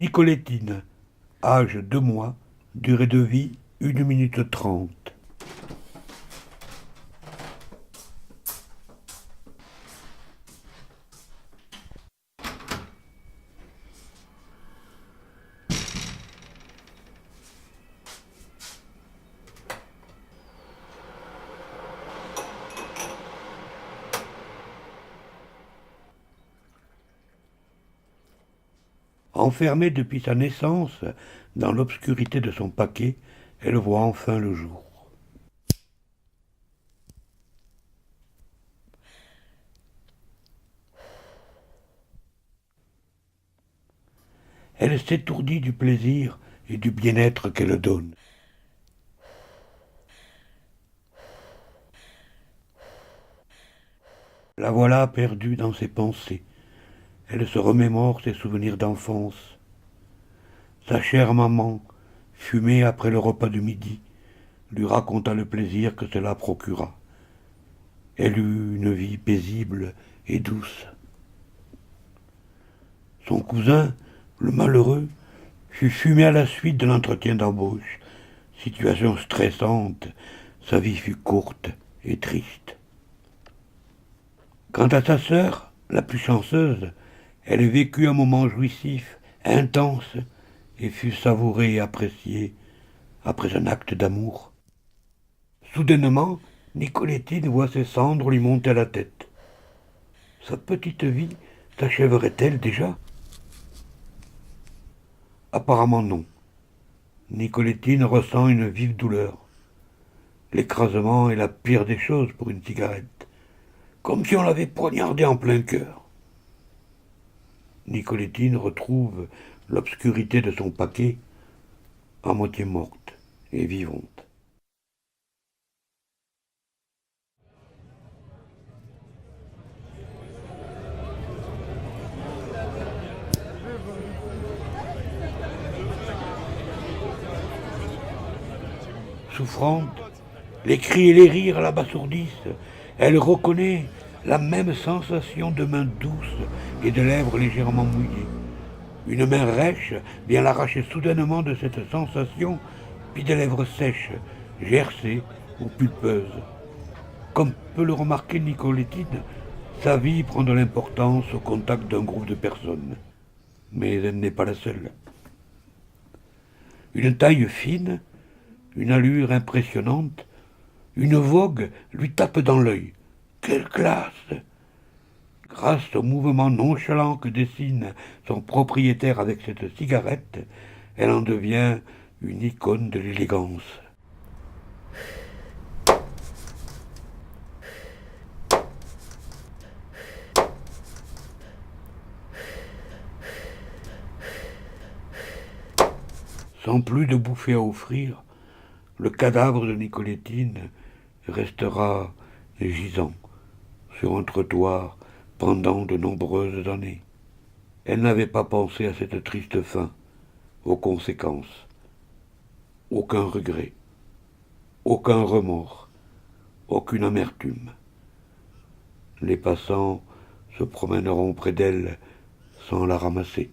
Nicolettine, âge 2 mois, durée de vie 1 minute 30. Enfermée depuis sa naissance dans l'obscurité de son paquet, elle voit enfin le jour. Elle s'étourdit du plaisir et du bien-être qu'elle donne. La voilà perdue dans ses pensées. Elle se remémore ses souvenirs d'enfance. Sa chère maman, fumée après le repas du midi, lui raconta le plaisir que cela procura. Elle eut une vie paisible et douce. Son cousin, le malheureux, fut fumé à la suite de l'entretien d'embauche. Situation stressante, sa vie fut courte et triste. Quant à sa sœur, la plus chanceuse, elle vécut un moment jouissif, intense, et fut savourée et appréciée après un acte d'amour. Soudainement, Nicolettine voit ses cendres lui monter à la tête. Sa petite vie s'achèverait-elle déjà? Apparemment non. Nicolettine ressent une vive douleur. L'écrasement est la pire des choses pour une cigarette, comme si on l'avait poignardée en plein cœur. Nicolettine retrouve l'obscurité de son paquet, à moitié morte et vivante. Souffrante, les cris et les rires l'abasourdissent. Elle reconnaît la même sensation de main douce et de lèvres légèrement mouillées. Une main rêche vient l'arracher soudainement de cette sensation, puis des lèvres sèches, gercées ou pulpeuses. Comme peut le remarquer Nicolettine, sa vie prend de l'importance au contact d'un groupe de personnes. Mais elle n'est pas la seule. Une taille fine, une allure impressionnante, une vogue lui tape dans l'œil. Quelle classe! Grâce au mouvement nonchalant que dessine son propriétaire avec cette cigarette, elle en devient une icône de l'élégance. Sans plus de bouffées à offrir, le cadavre de Nicolettine restera gisant sur un trottoir pendant de nombreuses années. Elle n'avait pas pensé à cette triste fin, aux conséquences. Aucun regret, aucun remords, aucune amertume. Les passants se promèneront près d'elle sans la ramasser.